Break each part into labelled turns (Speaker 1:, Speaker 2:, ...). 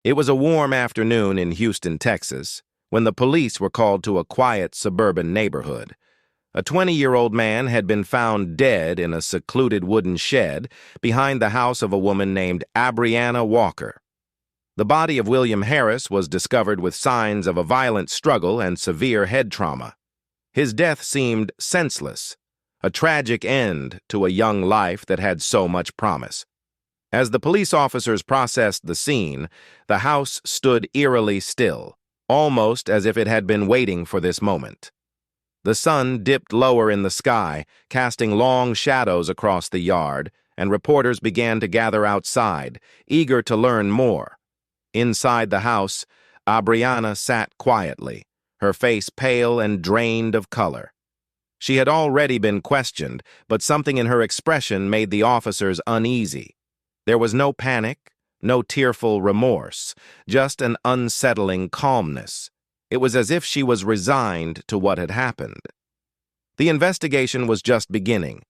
Speaker 1: It was a warm afternoon in Houston, Texas, when the police were called to a quiet suburban neighborhood. A 20-year-old man had been found dead in a secluded wooden shed behind the house of a woman named Abriana Walker. The body of William Harris was discovered with signs of a violent struggle and severe head trauma. His death seemed senseless, a tragic end to a young life that had so much promise. As the police officers processed the scene, the house stood eerily still, almost as if it had been waiting for this moment. The sun dipped lower in the sky, casting long shadows across the yard, and reporters began to gather outside, eager to learn more. Inside the house, Abriana sat quietly, her face pale and drained of color. She had already been questioned, but something in her expression made the officers uneasy. There was no panic, no tearful remorse, just an unsettling calmness. It was as if she was resigned to what had happened. The investigation was just beginning,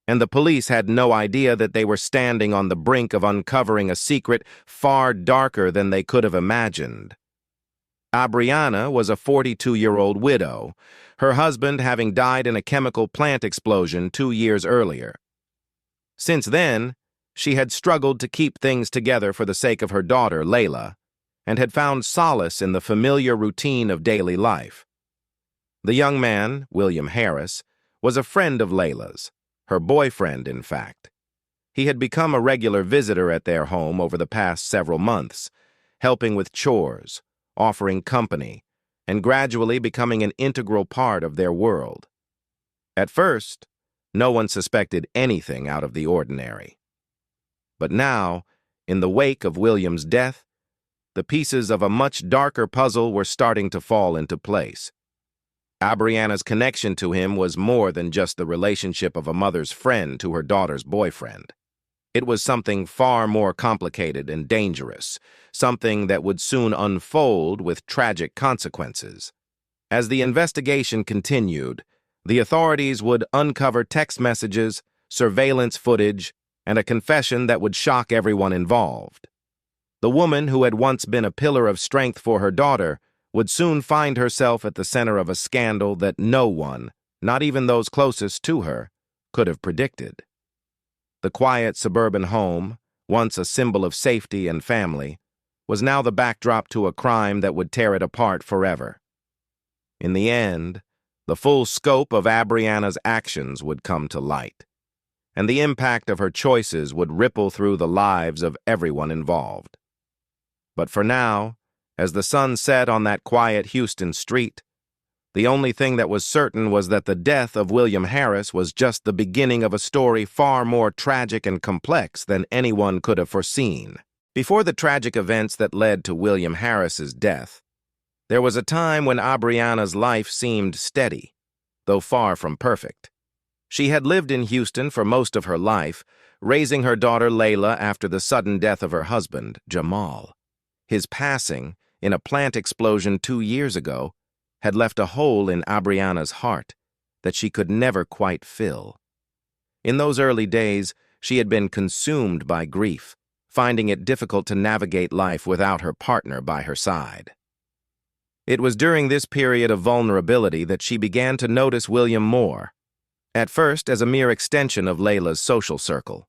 Speaker 1: and the police had no idea that they were standing on the brink of uncovering a secret far darker than they could have imagined. Abriana was a 42-year-old widow, her husband having died in a chemical plant explosion 2 years earlier. Since then, she had struggled to keep things together for the sake of her daughter, Layla, and had found solace in the familiar routine of daily life. The young man, William Harris, was a friend of Layla's, her boyfriend, in fact. He had become a regular visitor at their home over the past several months, helping with chores, offering company, and gradually becoming an integral part of their world. At first, no one suspected anything out of the ordinary. But now, in the wake of William's death, the pieces of a much darker puzzle were starting to fall into place. Abriana's connection to him was more than just the relationship of a mother's friend to her daughter's boyfriend. It was something far more complicated and dangerous, something that would soon unfold with tragic consequences. As the investigation continued, the authorities would uncover text messages, surveillance footage, and a confession that would shock everyone involved. The woman who had once been a pillar of strength for her daughter would soon find herself at the center of a scandal that no one, not even those closest to her, could have predicted. The quiet suburban home, once a symbol of safety and family, was now the backdrop to a crime that would tear it apart forever. In the end, the full scope of Abriana's actions would come to light, and the impact of her choices would ripple through the lives of everyone involved. But for now, as the sun set on that quiet Houston street, the only thing that was certain was that the death of William Harris was just the beginning of a story far more tragic and complex than anyone could have foreseen. Before the tragic events that led to William Harris's death, there was a time when Abriana's life seemed steady, though far from perfect. She had lived in Houston for most of her life, raising her daughter Layla after the sudden death of her husband, Jamal. His passing, in a plant explosion 2 years ago, had left a hole in Abriana's heart that she could never quite fill. In those early days, she had been consumed by grief, finding it difficult to navigate life without her partner by her side. It was during this period of vulnerability that she began to notice William more, at first as a mere extension of Layla's social circle.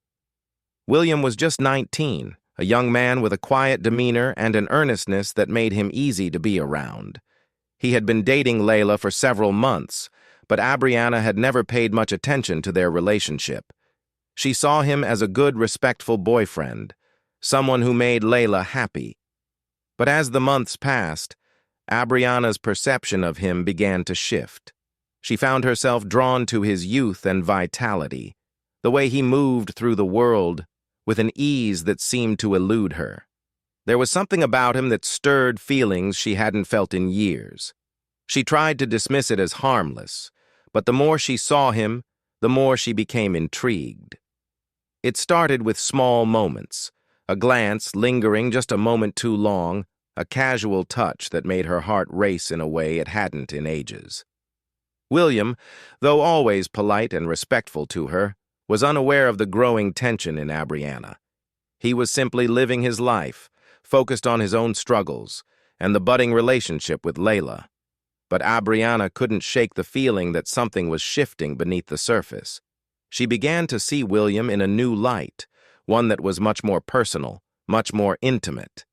Speaker 1: William was just 19, a young man with a quiet demeanor and an earnestness that made him easy to be around. He had been dating Layla for several months, but Abriana had never paid much attention to their relationship. She saw him as a good, respectful boyfriend, someone who made Layla happy. But as the months passed, Abriana's perception of him began to shift. She found herself drawn to his youth and vitality, the way he moved through the world with an ease that seemed to elude her. There was something about him that stirred feelings she hadn't felt in years. She tried to dismiss it as harmless, but the more she saw him, the more she became intrigued. It started with small moments, a glance lingering just a moment too long, a casual touch that made her heart race in a way it hadn't in ages. William, though always polite and respectful to her, was unaware of the growing tension in Abriana. He was simply living his life, focused on his own struggles and the budding relationship with Layla. But Abriana couldn't shake the feeling that something was shifting beneath the surface. She began to see William in a new light, one that was much more personal, much more intimate.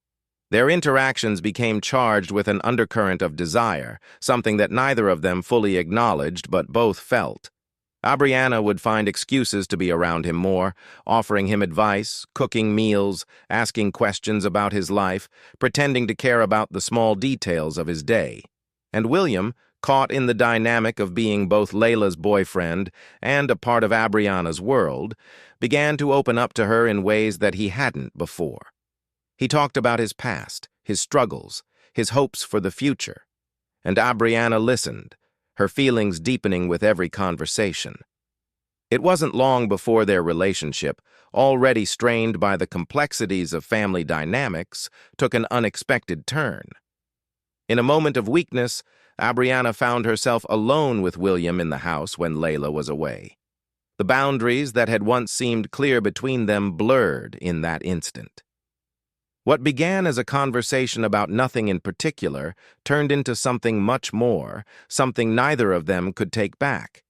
Speaker 1: Their interactions became charged with an undercurrent of desire, something that neither of them fully acknowledged but both felt. Abriana would find excuses to be around him more, offering him advice, cooking meals, asking questions about his life, pretending to care about the small details of his day. And William, caught in the dynamic of being both Layla's boyfriend and a part of Abriana's world, began to open up to her in ways that he hadn't before. He talked about his past, his struggles, his hopes for the future. And Abriana listened, her feelings deepening with every conversation. It wasn't long before their relationship, already strained by the complexities of family dynamics, took an unexpected turn. In a moment of weakness, Abriana found herself alone with William in the house when Layla was away. The boundaries that had once seemed clear between them blurred in that instant. What began as a conversation about nothing in particular turned into something much more, something neither of them could take back.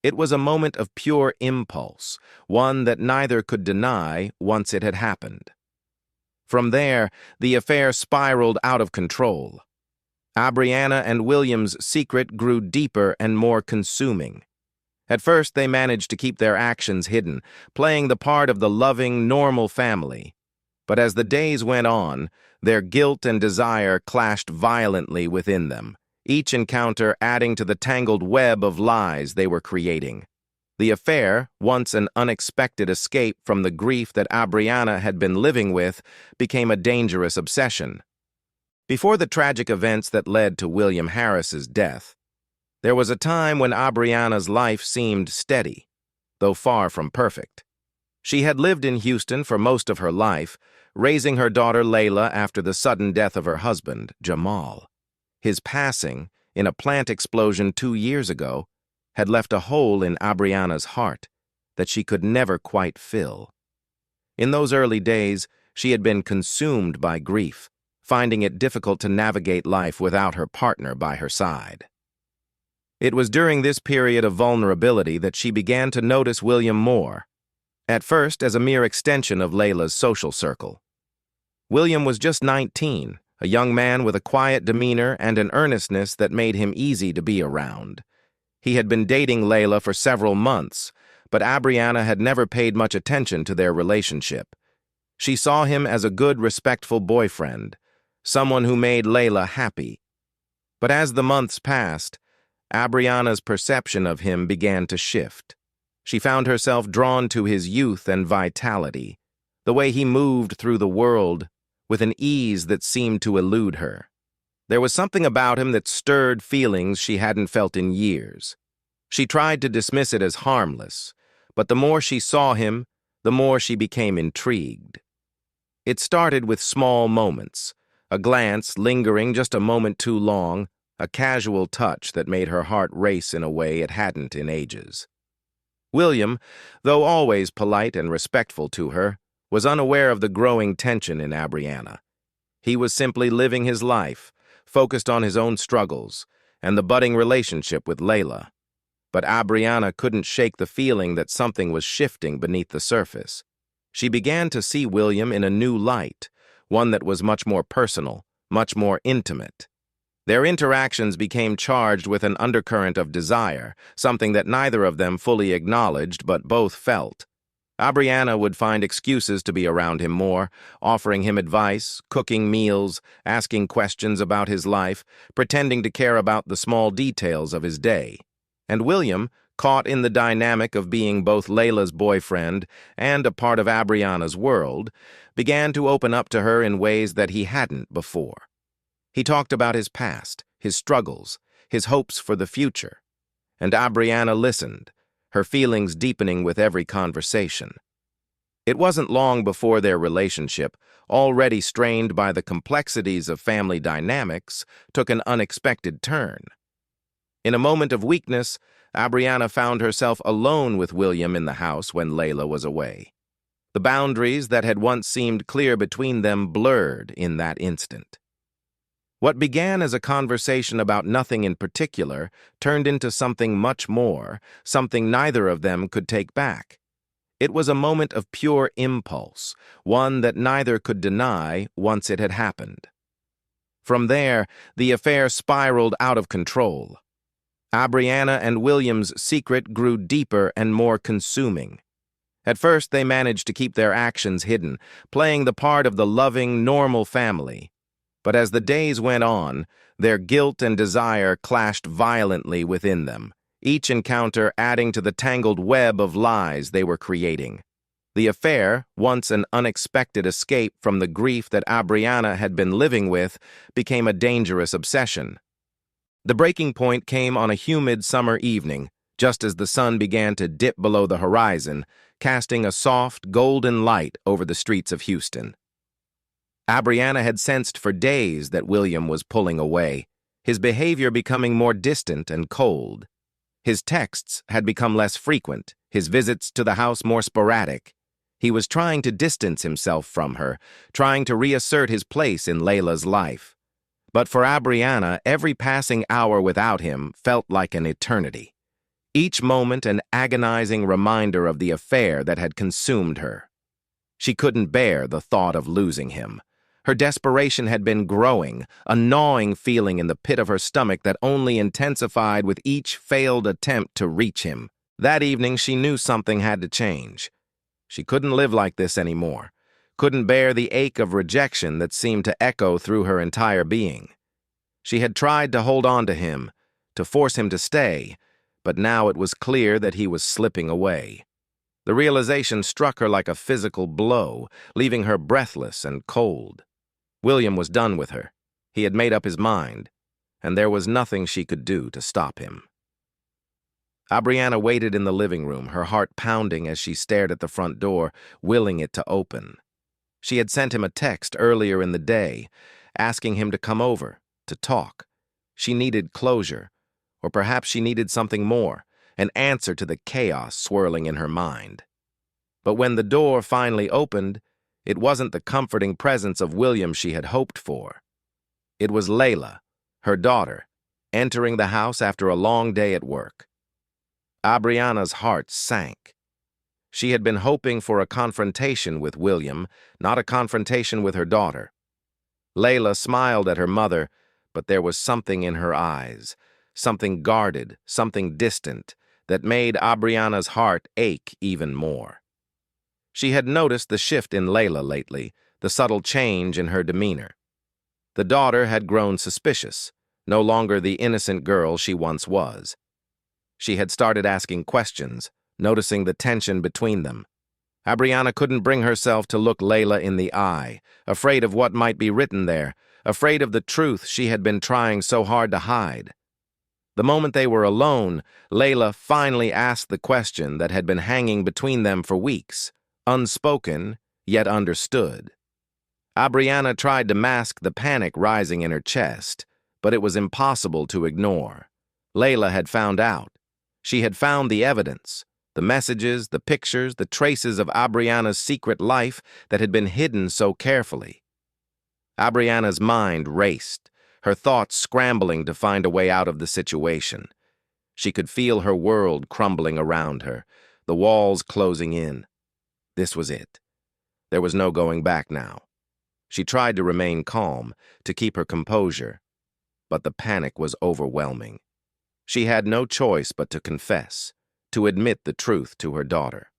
Speaker 1: It was a moment of pure impulse, one that neither could deny once it had happened. From there, the affair spiraled out of control. Abriana and William's secret grew deeper and more consuming. At first, they managed to keep their actions hidden, playing the part of the loving, normal family. But as the days went on, their guilt and desire clashed violently within them, each encounter adding to the tangled web of lies they were creating. The affair, once an unexpected escape from the grief that Abriana had been living with, became a dangerous obsession. Before the tragic events that led to William Harris's death, there was a time when Abriana's life seemed steady, though far from perfect. She had lived in Houston for most of her life, raising her daughter Layla after the sudden death of her husband, Jamal. His passing, in a plant explosion 2 years ago, had left a hole in Abriana's heart that she could never quite fill. In those early days, she had been consumed by grief, finding it difficult to navigate life without her partner by her side. It was during this period of vulnerability that she began to notice William more, at first as a mere extension of Layla's social circle. William was just 19, a young man with a quiet demeanor and an earnestness that made him easy to be around. He had been dating Layla for several months, but Abriana had never paid much attention to their relationship. She saw him as a good, respectful boyfriend, someone who made Layla happy. But as the months passed, Abriana's perception of him began to shift. She found herself drawn to his youth and vitality, the way he moved through the world with an ease that seemed to elude her. There was something about him that stirred feelings she hadn't felt in years. She tried to dismiss it as harmless, but the more she saw him, the more she became intrigued. It started with small moments, a glance lingering just a moment too long, a casual touch that made her heart race in a way it hadn't in ages. William, though always polite and respectful to her, was unaware of the growing tension in Abriana. He was simply living his life, focused on his own struggles, and the budding relationship with Layla. But Abriana couldn't shake the feeling that something was shifting beneath the surface. She began to see William in a new light, one that was much more personal, much more intimate. Their interactions became charged with an undercurrent of desire, something that neither of them fully acknowledged but both felt. Abriana would find excuses to be around him more, offering him advice, cooking meals, asking questions about his life, pretending to care about the small details of his day. And William, caught in the dynamic of being both Layla's boyfriend and a part of Abriana's world, began to open up to her in ways that he hadn't before. He talked about his past, his struggles, his hopes for the future. And Abriana listened, her feelings deepening with every conversation. It wasn't long before their relationship, already strained by the complexities of family dynamics, took an unexpected turn. In a moment of weakness, Abriana found herself alone with William in the house when Layla was away. The boundaries that had once seemed clear between them blurred in that instant. What began as a conversation about nothing in particular turned into something much more, something neither of them could take back. It was a moment of pure impulse, one that neither could deny once it had happened. From there, the affair spiraled out of control. Abriana and William's secret grew deeper and more consuming. At first, they managed to keep their actions hidden, playing the part of the loving, normal family. But as the days went on, their guilt and desire clashed violently within them, each encounter adding to the tangled web of lies they were creating. The affair, once an unexpected escape from the grief that Abriana had been living with, became a dangerous obsession. The breaking point came on a humid summer evening, just as the sun began to dip below the horizon, casting a soft, golden light over the streets of Houston. Abriana had sensed for days that William was pulling away, his behavior becoming more distant and cold. His texts had become less frequent, his visits to the house more sporadic. He was trying to distance himself from her, trying to reassert his place in Layla's life. But for Abriana, every passing hour without him felt like an eternity. Each moment an agonizing reminder of the affair that had consumed her. She couldn't bear the thought of losing him. Her desperation had been growing, a gnawing feeling in the pit of her stomach that only intensified with each failed attempt to reach him. That evening, she knew something had to change. She couldn't live like this anymore, couldn't bear the ache of rejection that seemed to echo through her entire being. She had tried to hold on to him, to force him to stay, but now it was clear that he was slipping away. The realization struck her like a physical blow, leaving her breathless and cold. William was done with her. He had made up his mind, and there was nothing she could do to stop him. Abriana waited in the living room, her heart pounding as she stared at the front door, willing it to open. She had sent him a text earlier in the day, asking him to come over, to talk. She needed closure, or perhaps she needed something more, an answer to the chaos swirling in her mind. But when the door finally opened, it wasn't the comforting presence of William she had hoped for. It was Layla, her daughter, entering the house after a long day at work. Abriana's heart sank. She had been hoping for a confrontation with William, not a confrontation with her daughter. Layla smiled at her mother, but there was something in her eyes, something guarded, something distant, that made Abriana's heart ache even more. She had noticed the shift in Layla lately, the subtle change in her demeanor. The daughter had grown suspicious, no longer the innocent girl she once was. She had started asking questions, noticing the tension between them. Abriana couldn't bring herself to look Layla in the eye, afraid of what might be written there, afraid of the truth she had been trying so hard to hide. The moment they were alone, Layla finally asked the question that had been hanging between them for weeks, unspoken, yet understood. Abriana tried to mask the panic rising in her chest, but it was impossible to ignore. Layla had found out. She had found the evidence, the messages, the pictures, the traces of Abriana's secret life that had been hidden so carefully. Abriana's mind raced, her thoughts scrambling to find a way out of the situation. She could feel her world crumbling around her, the walls closing in. This was it. There was no going back now. She tried to remain calm, to keep her composure, but the panic was overwhelming. She had no choice but to confess, to admit the truth to her daughter.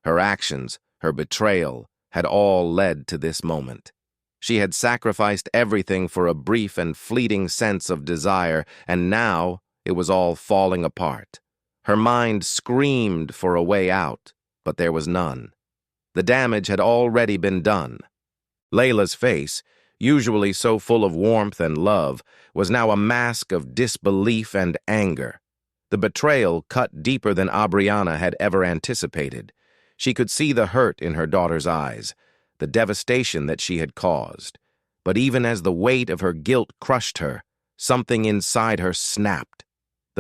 Speaker 1: Her actions, her betrayal, had all led to this moment. She had sacrificed everything for a brief and fleeting sense of desire, and now it was all falling apart. Her mind screamed for a way out, but there was none. The damage had already been done. Layla's face, usually so full of warmth and love, was now a mask of disbelief and anger. The betrayal cut deeper than Abriana had ever anticipated. She could see the hurt in her daughter's eyes, the devastation that she had caused. But even as the weight of her guilt crushed her, something inside her snapped.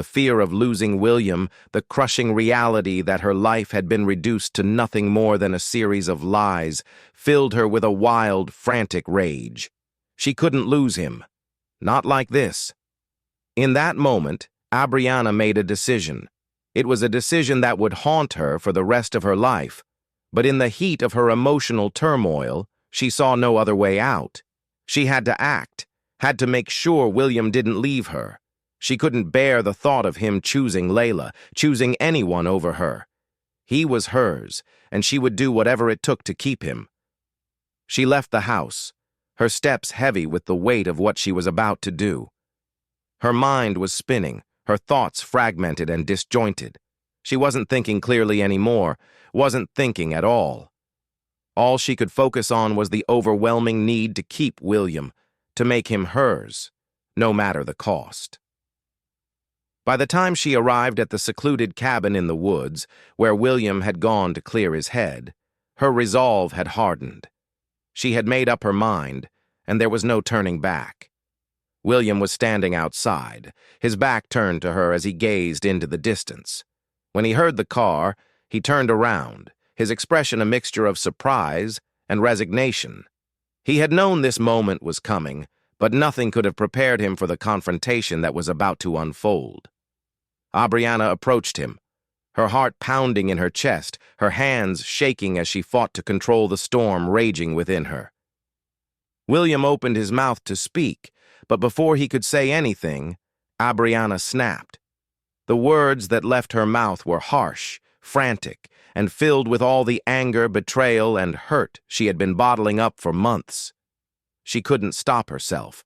Speaker 1: The fear of losing William, the crushing reality that her life had been reduced to nothing more than a series of lies, filled her with a wild, frantic rage. She couldn't lose him. Not like this. In that moment, Abriana made a decision. It was a decision that would haunt her for the rest of her life. But in the heat of her emotional turmoil, she saw no other way out. She had to act, had to make sure William didn't leave her. She couldn't bear the thought of him choosing Layla, choosing anyone over her. He was hers, and she would do whatever it took to keep him. She left the house, her steps heavy with the weight of what she was about to do. Her mind was spinning, her thoughts fragmented and disjointed. She wasn't thinking clearly anymore, wasn't thinking at all. All she could focus on was the overwhelming need to keep William, to make him hers, no matter the cost. By the time she arrived at the secluded cabin in the woods, where William had gone to clear his head, her resolve had hardened. She had made up her mind, and there was no turning back. William was standing outside, his back turned to her as he gazed into the distance. When he heard the car, he turned around, his expression a mixture of surprise and resignation. He had known this moment was coming, but nothing could have prepared him for the confrontation that was about to unfold. Abriana approached him, her heart pounding in her chest, her hands shaking as she fought to control the storm raging within her. William opened his mouth to speak, but before he could say anything, Abriana snapped. The words that left her mouth were harsh, frantic, and filled with all the anger, betrayal, and hurt she had been bottling up for months. She couldn't stop herself.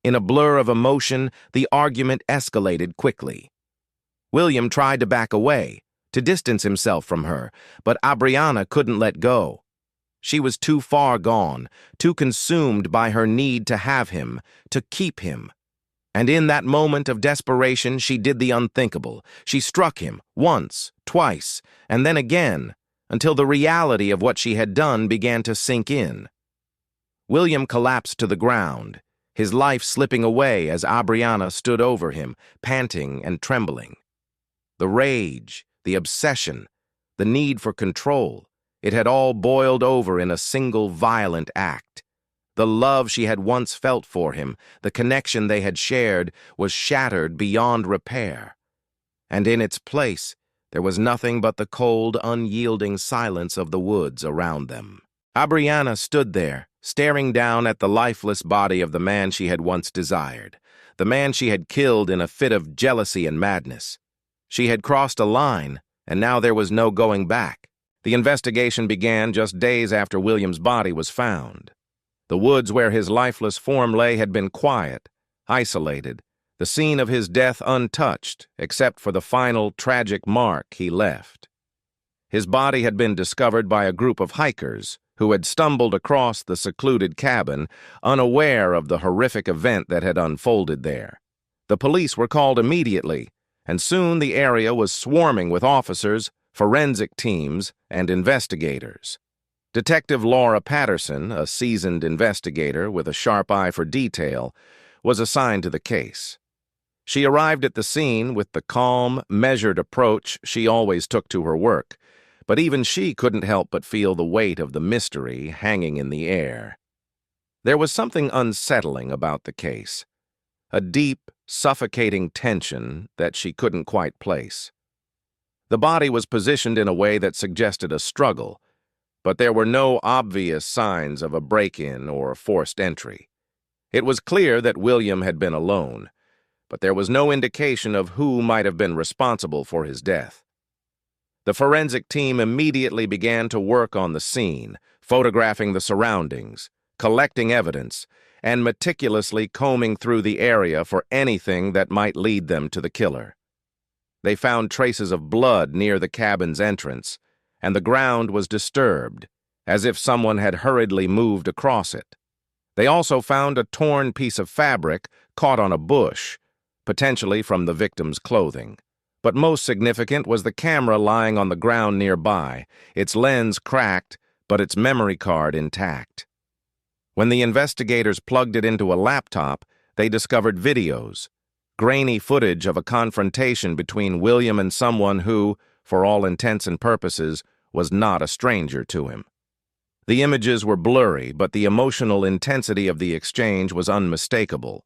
Speaker 1: In a blur of emotion, the argument escalated quickly. William tried to back away, to distance himself from her, but Abriana couldn't let go. She was too far gone, too consumed by her need to have him, to keep him. And in that moment of desperation, she did the unthinkable. She struck him, once, twice, and then again, until the reality of what she had done began to sink in. William collapsed to the ground, his life slipping away as Abriana stood over him, panting and trembling. The rage, the obsession, the need for control, it had all boiled over in a single violent act. The love she had once felt for him, the connection they had shared, was shattered beyond repair. And in its place, there was nothing but the cold, unyielding silence of the woods around them. Abriana stood there, staring down at the lifeless body of the man she had once desired, the man she had killed in a fit of jealousy and madness. She had crossed a line, and now there was no going back. The investigation began just days after William's body was found. The woods where his lifeless form lay had been quiet, isolated, the scene of his death untouched, except for the final tragic mark he left. His body had been discovered by a group of hikers who had stumbled across the secluded cabin, unaware of the horrific event that had unfolded there. The police were called immediately, and soon the area was swarming with officers, forensic teams, and investigators. Detective Laura Patterson, a seasoned investigator with a sharp eye for detail, was assigned to the case. She arrived at the scene with the calm, measured approach she always took to her work, but even she couldn't help but feel the weight of the mystery hanging in the air. There was something unsettling about the case, a deep, suffocating tension that she couldn't quite place. The body was positioned in a way that suggested a struggle, but there were no obvious signs of a break-in or forced entry. It was clear that William had been alone, but there was no indication of who might have been responsible for his death. The forensic team immediately began to work on the scene, photographing the surroundings, collecting evidence, and meticulously combing through the area for anything that might lead them to the killer. They found traces of blood near the cabin's entrance, and the ground was disturbed, as if someone had hurriedly moved across it. They also found a torn piece of fabric caught on a bush, potentially from the victim's clothing. But most significant was the camera lying on the ground nearby, its lens cracked, but its memory card intact. When the investigators plugged it into a laptop, they discovered videos, grainy footage of a confrontation between William and someone who, for all intents and purposes, was not a stranger to him. The images were blurry, but the emotional intensity of the exchange was unmistakable.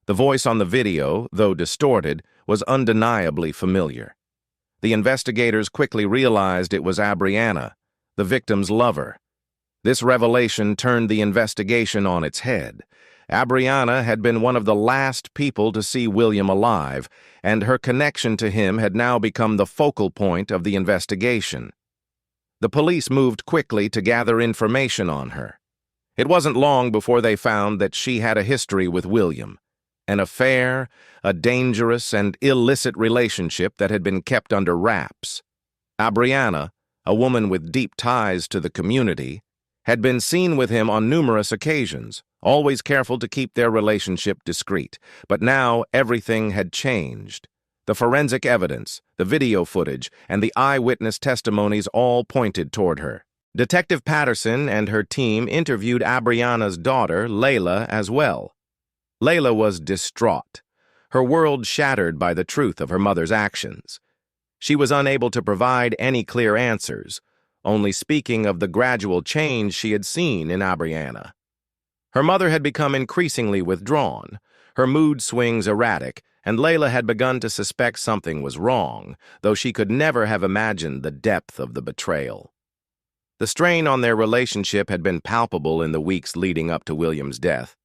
Speaker 1: The voice on the video, though distorted, was undeniably familiar. The investigators quickly realized it was Abriana, the victim's lover. This revelation turned the investigation on its head. Abriana had been one of the last people to see William alive, and her connection to him had now become the focal point of the investigation. The police moved quickly to gather information on her. It wasn't long before they found that she had a history with William, an affair, a dangerous and illicit relationship that had been kept under wraps. Abriana, a woman with deep ties to the community, had been seen with him on numerous occasions, always careful to keep their relationship discreet. But now everything had changed. The forensic evidence, the video footage, and the eyewitness testimonies all pointed toward her. Detective Patterson and her team interviewed Abriana's daughter, Layla, as well. Layla was distraught, her world shattered by the truth of her mother's actions. She was unable to provide any clear answers, only speaking of the gradual change she had seen in Abriana. Her mother had become increasingly withdrawn, her mood swings erratic, and Layla had begun to suspect something was wrong, though she could never have imagined the depth of the betrayal. The strain on their relationship had been palpable in the weeks leading up to William's death,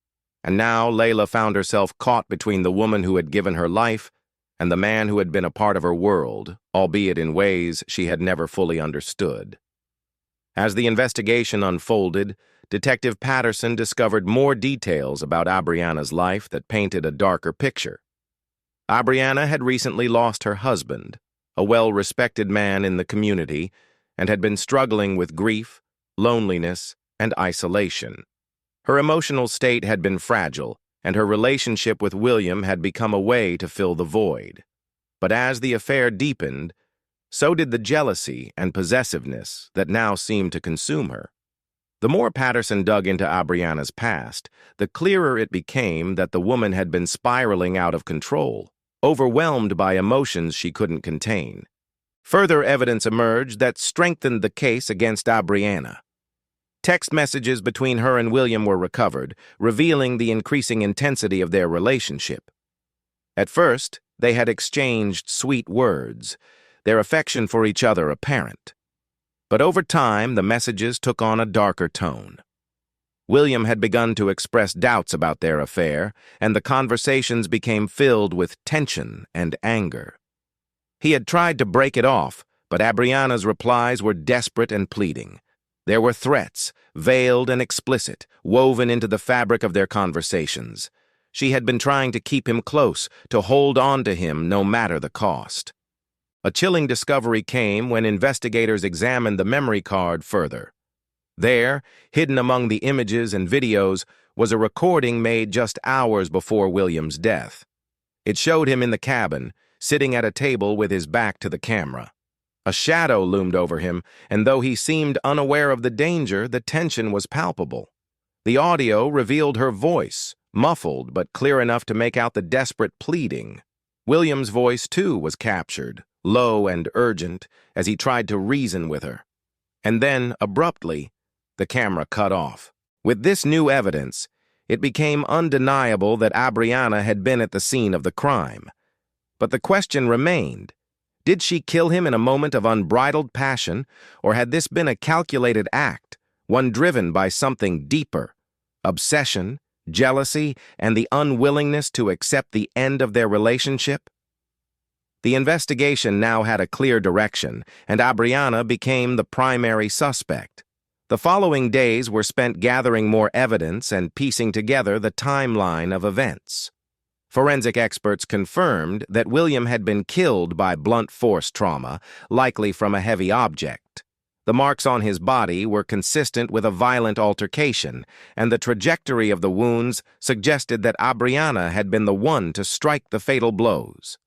Speaker 1: and now Layla found herself caught between the woman who had given her life and the man who had been a part of her world, albeit in ways she had never fully understood. As the investigation unfolded, Detective Patterson discovered more details about Abriana's life that painted a darker picture. Abriana had recently lost her husband, a well-respected man in the community, and had been struggling with grief, loneliness, and isolation. Her emotional state had been fragile, and her relationship with William had become a way to fill the void. But as the affair deepened, so did the jealousy and possessiveness that now seemed to consume her. The more Patterson dug into Abriana's past, the clearer it became that the woman had been spiraling out of control, overwhelmed by emotions she couldn't contain. Further evidence emerged that strengthened the case against Abriana. Text messages between her and William were recovered, revealing the increasing intensity of their relationship. At first, they had exchanged sweet words, their affection for each other apparent. But over time, the messages took on a darker tone. William had begun to express doubts about their affair, and the conversations became filled with tension and anger. He had tried to break it off, but Abriana's replies were desperate and pleading. There were threats, veiled and explicit, woven into the fabric of their conversations. She had been trying to keep him close, to hold on to him no matter the cost. A chilling discovery came when investigators examined the memory card further. There, hidden among the images and videos, was a recording made just hours before William's death. It showed him in the cabin, sitting at a table with his back to the camera. A shadow loomed over him, and though he seemed unaware of the danger, the tension was palpable. The audio revealed her voice, muffled but clear enough to make out the desperate pleading. William's voice, too, was captured, low and urgent, as he tried to reason with her. And then, abruptly, the camera cut off. With this new evidence, it became undeniable that Abriana had been at the scene of the crime. But the question remained, did she kill him in a moment of unbridled passion, or had this been a calculated act, one driven by something deeper, obsession, jealousy, and the unwillingness to accept the end of their relationship? The investigation now had a clear direction, and Abriana became the primary suspect. The following days were spent gathering more evidence and piecing together the timeline of events. Forensic experts confirmed that William had been killed by blunt force trauma, likely from a heavy object. The marks on his body were consistent with a violent altercation, and the trajectory of the wounds suggested that Abriana had been the one to strike the fatal blows.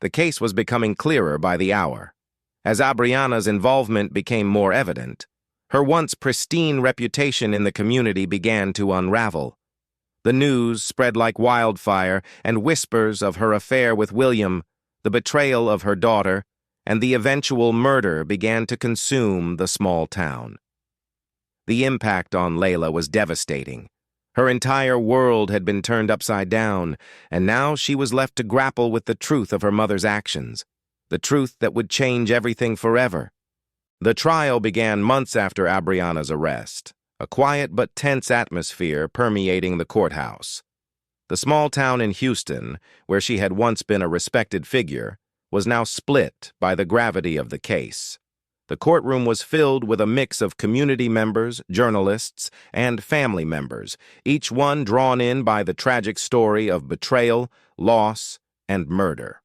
Speaker 1: The case was becoming clearer by the hour. As Abriana's involvement became more evident, her once pristine reputation in the community began to unravel. The news spread like wildfire, and whispers of her affair with William, the betrayal of her daughter, and the eventual murder began to consume the small town. The impact on Layla was devastating. Her entire world had been turned upside down, and now she was left to grapple with the truth of her mother's actions, the truth that would change everything forever. The trial began months after Abriana's arrest, a quiet but tense atmosphere permeating the courthouse. The small town in Houston, where she had once been a respected figure, was now split by the gravity of the case. The courtroom was filled with a mix of community members, journalists, and family members, each one drawn in by the tragic story of betrayal, loss, and murder.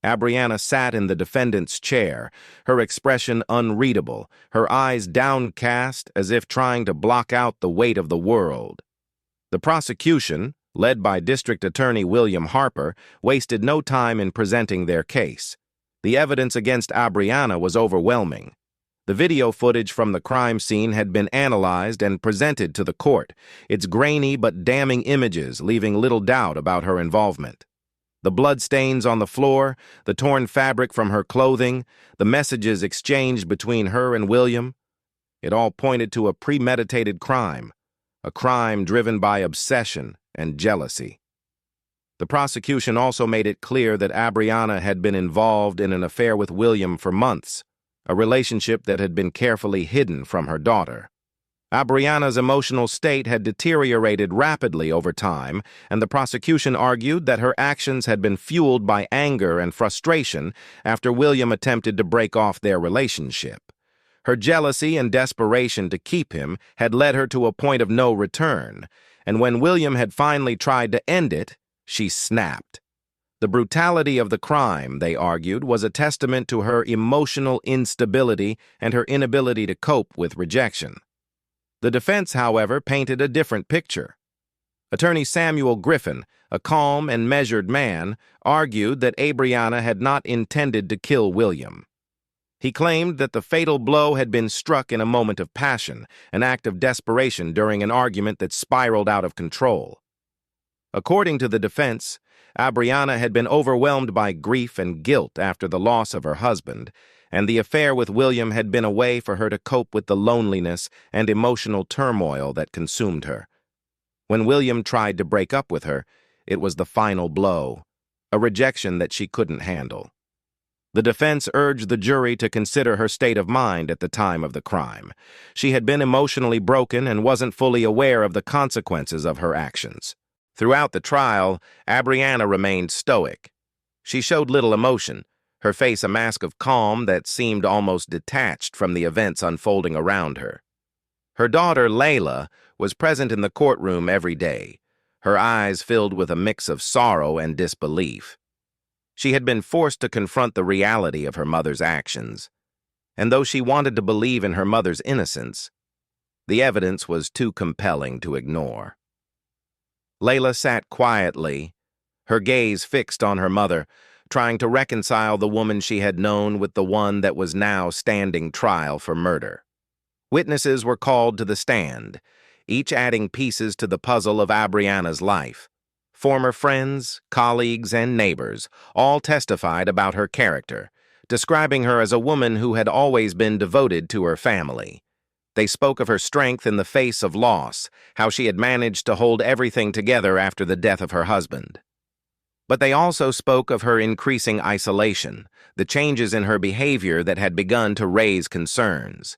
Speaker 1: Abriana sat in the defendant's chair, her expression unreadable, her eyes downcast as if trying to block out the weight of the world. The prosecution, led by District Attorney William Harper, wasted no time in presenting their case. The evidence against Abriana was overwhelming. The video footage from the crime scene had been analyzed and presented to the court, its grainy but damning images leaving little doubt about her involvement. The bloodstains on the floor, the torn fabric from her clothing, the messages exchanged between her and William, it all pointed to a premeditated crime, a crime driven by obsession and jealousy. The prosecution also made it clear that Abriana had been involved in an affair with William for months, a relationship that had been carefully hidden from her daughter. Abriana's emotional state had deteriorated rapidly over time, and the prosecution argued that her actions had been fueled by anger and frustration after William attempted to break off their relationship. Her jealousy and desperation to keep him had led her to a point of no return, and when William had finally tried to end it, she snapped. The brutality of the crime, they argued, was a testament to her emotional instability and her inability to cope with rejection. The defense, however, painted a different picture. Attorney Samuel Griffin, a calm and measured man, argued that Abriana had not intended to kill William. He claimed that the fatal blow had been struck in a moment of passion, an act of desperation during an argument that spiraled out of control. According to the defense, Abriana had been overwhelmed by grief and guilt after the loss of her husband, and the affair with William had been a way for her to cope with the loneliness and emotional turmoil that consumed her. When William tried to break up with her, it was the final blow, a rejection that she couldn't handle. The defense urged the jury to consider her state of mind at the time of the crime. She had been emotionally broken and wasn't fully aware of the consequences of her actions. Throughout the trial, Abriana remained stoic. She showed little emotion, her face a mask of calm that seemed almost detached from the events unfolding around her. Her daughter, Layla, was present in the courtroom every day, her eyes filled with a mix of sorrow and disbelief. She had been forced to confront the reality of her mother's actions, and though she wanted to believe in her mother's innocence, the evidence was too compelling to ignore. Layla sat quietly, her gaze fixed on her mother, trying to reconcile the woman she had known with the one that was now standing trial for murder. Witnesses were called to the stand, each adding pieces to the puzzle of Abriana's life. Former friends, colleagues, and neighbors all testified about her character, describing her as a woman who had always been devoted to her family. They spoke of her strength in the face of loss, how she had managed to hold everything together after the death of her husband. But they also spoke of her increasing isolation, the changes in her behavior that had begun to raise concerns.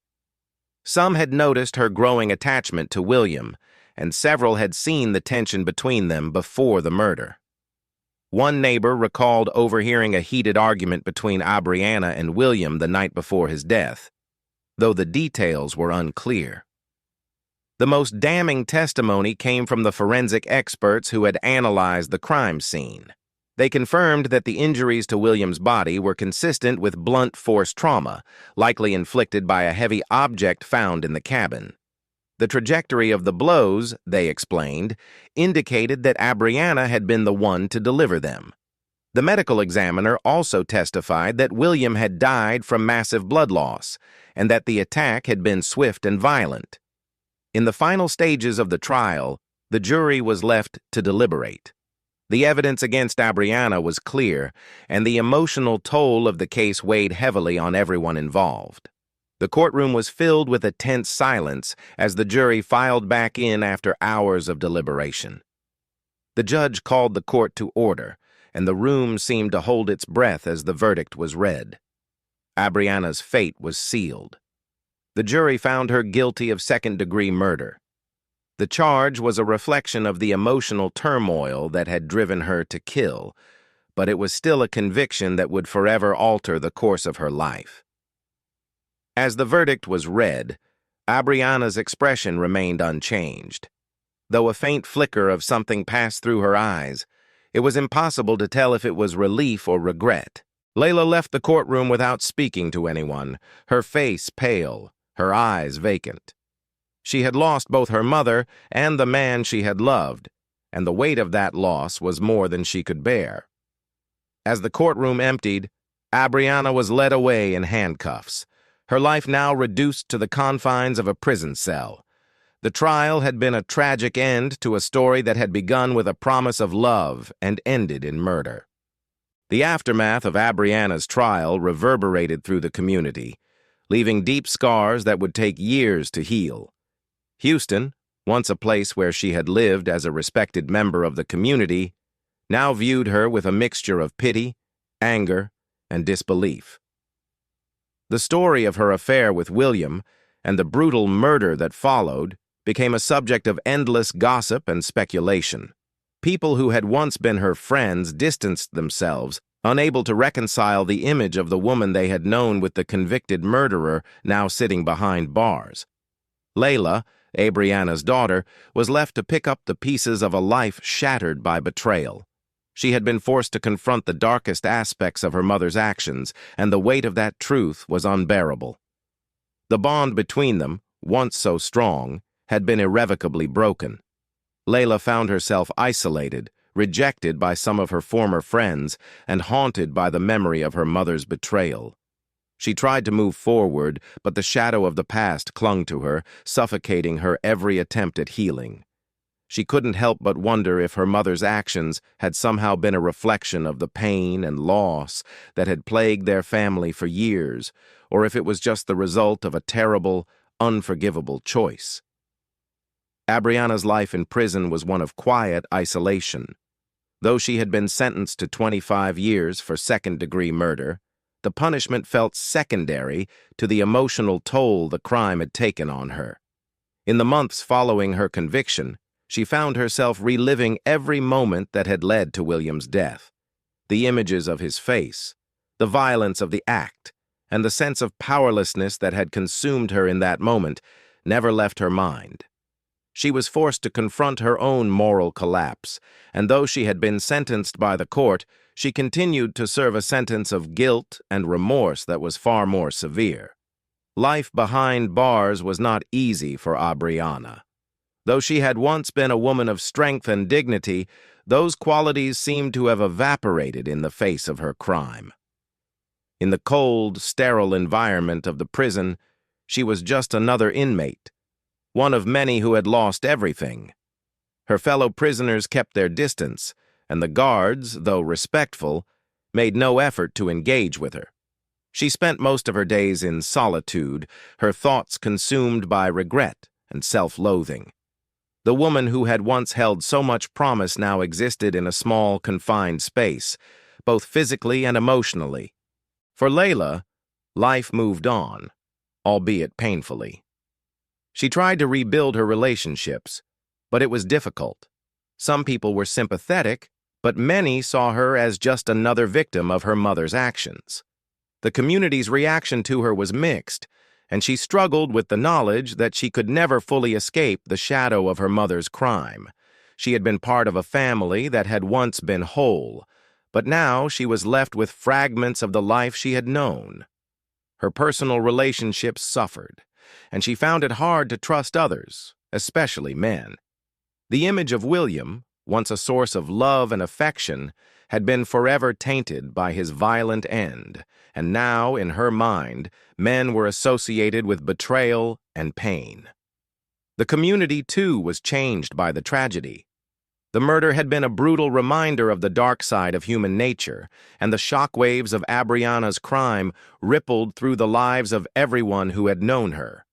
Speaker 1: Some had noticed her growing attachment to William, and several had seen the tension between them before the murder. One neighbor recalled overhearing a heated argument between Abriana and William the night before his death, though the details were unclear. The most damning testimony came from the forensic experts who had analyzed the crime scene. They confirmed that the injuries to William's body were consistent with blunt force trauma, likely inflicted by a heavy object found in the cabin. The trajectory of the blows, they explained, indicated that Abriana had been the one to deliver them. The medical examiner also testified that William had died from massive blood loss, and that the attack had been swift and violent. In the final stages of the trial, The jury was left to deliberate. The evidence against Abriana was clear, and the emotional toll of the case weighed heavily on everyone involved. The courtroom was filled with a tense silence as the jury filed back in after hours of deliberation. The judge called the court to order, and the room seemed to hold its breath as the verdict was read. Abriana's fate was sealed. The jury found her guilty of second-degree murder. The charge was a reflection of the emotional turmoil that had driven her to kill, but it was still a conviction that would forever alter the course of her life. As the verdict was read, Abriana's expression remained unchanged. Though a faint flicker of something passed through her eyes, it was impossible to tell if it was relief or regret. Layla left the courtroom without speaking to anyone, her face pale, her eyes vacant. She had lost both her mother and the man she had loved, and the weight of that loss was more than she could bear. As the courtroom emptied, Abriana was led away in handcuffs, her life now reduced to the confines of a prison cell. The trial had been a tragic end to a story that had begun with a promise of love and ended in murder. The aftermath of Abriana's trial reverberated through the community, leaving deep scars that would take years to heal. Houston, once a place where she had lived as a respected member of the community, now viewed her with a mixture of pity, anger, and disbelief. The story of her affair with William and the brutal murder that followed became a subject of endless gossip and speculation. People who had once been her friends distanced themselves, unable to reconcile the image of the woman they had known with the convicted murderer now sitting behind bars. Layla, Abriana's daughter, was left to pick up the pieces of a life shattered by betrayal. She had been forced to confront the darkest aspects of her mother's actions, and the weight of that truth was unbearable. The bond between them, once so strong, had been irrevocably broken. Layla found herself isolated, rejected by some of her former friends, and haunted by the memory of her mother's betrayal. She tried to move forward, but the shadow of the past clung to her, suffocating her every attempt at healing. She couldn't help but wonder if her mother's actions had somehow been a reflection of the pain and loss that had plagued their family for years, or if it was just the result of a terrible, unforgivable choice. Abriana's life in prison was one of quiet isolation. Though she had been sentenced to 25 years for second-degree murder, the punishment felt secondary to the emotional toll the crime had taken on her. In the months following her conviction, she found herself reliving every moment that had led to William's death. The images of his face, the violence of the act, and the sense of powerlessness that had consumed her in that moment never left her mind. She was forced to confront her own moral collapse, and though she had been sentenced by the court, she continued to serve a sentence of guilt and remorse that was far more severe. Life behind bars was not easy for Abriana. Though she had once been a woman of strength and dignity, those qualities seemed to have evaporated in the face of her crime. In the cold, sterile environment of the prison, she was just another inmate, one of many who had lost everything. Her fellow prisoners kept their distance, and the guards, though respectful, made no effort to engage with her. She spent most of her days in solitude, her thoughts consumed by regret and self-loathing. The woman who had once held so much promise now existed in a small, confined space, both physically and emotionally. For Layla, life moved on, albeit painfully. She tried to rebuild her relationships, but it was difficult. Some people were sympathetic, but many saw her as just another victim of her mother's actions. The community's reaction to her was mixed, and she struggled with the knowledge that she could never fully escape the shadow of her mother's crime. She had been part of a family that had once been whole, but now she was left with fragments of the life she had known. Her personal relationships suffered, and she found it hard to trust others, especially men. The image of William, once a source of love and affection, had been forever tainted by his violent end, and now, in her mind, men were associated with betrayal and pain. The community, too, was changed by the tragedy. The murder had been a brutal reminder of the dark side of human nature, and the shockwaves of Abriana's crime rippled through the lives of everyone who had known her.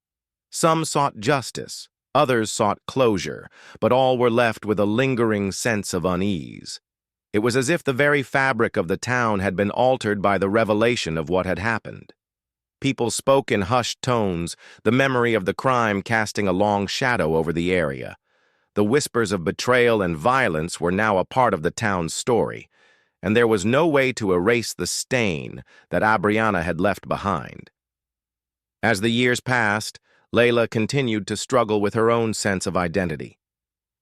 Speaker 1: Some sought justice, others sought closure, but all were left with a lingering sense of unease. It was as if the very fabric of the town had been altered by the revelation of what had happened. People spoke in hushed tones, the memory of the crime casting a long shadow over the area. The whispers of betrayal and violence were now a part of the town's story, and there was no way to erase the stain that Abriana had left behind. As the years passed, Layla continued to struggle with her own sense of identity.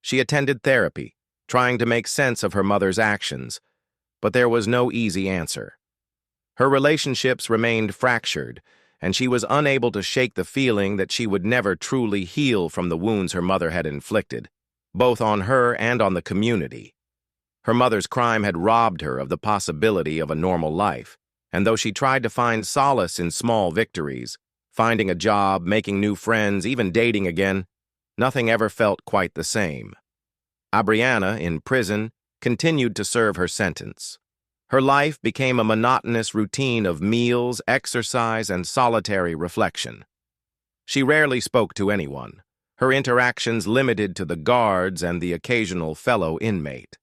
Speaker 1: She attended therapy, trying to make sense of her mother's actions, but there was no easy answer. Her relationships remained fractured, and she was unable to shake the feeling that she would never truly heal from the wounds her mother had inflicted, both on her and on the community. Her mother's crime had robbed her of the possibility of a normal life, and though she tried to find solace in small victories, finding a job, making new friends, even dating again, nothing ever felt quite the same. Abriana, in prison, continued to serve her sentence. Her life became a monotonous routine of meals, exercise, and solitary reflection. She rarely spoke to anyone, her interactions limited to the guards and the occasional fellow inmate.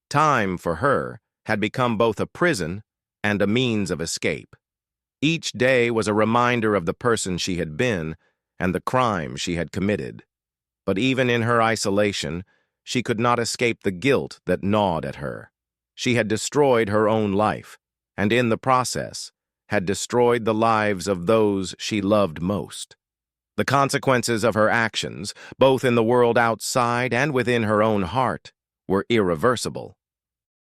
Speaker 1: Time, for her, had become both a prison and a means of escape. Each day was a reminder of the person she had been and the crime she had committed. But even in her isolation, she could not escape the guilt that gnawed at her. She had destroyed her own life, and in the process, had destroyed the lives of those she loved most. The consequences of her actions, both in the world outside and within her own heart, were irreversible.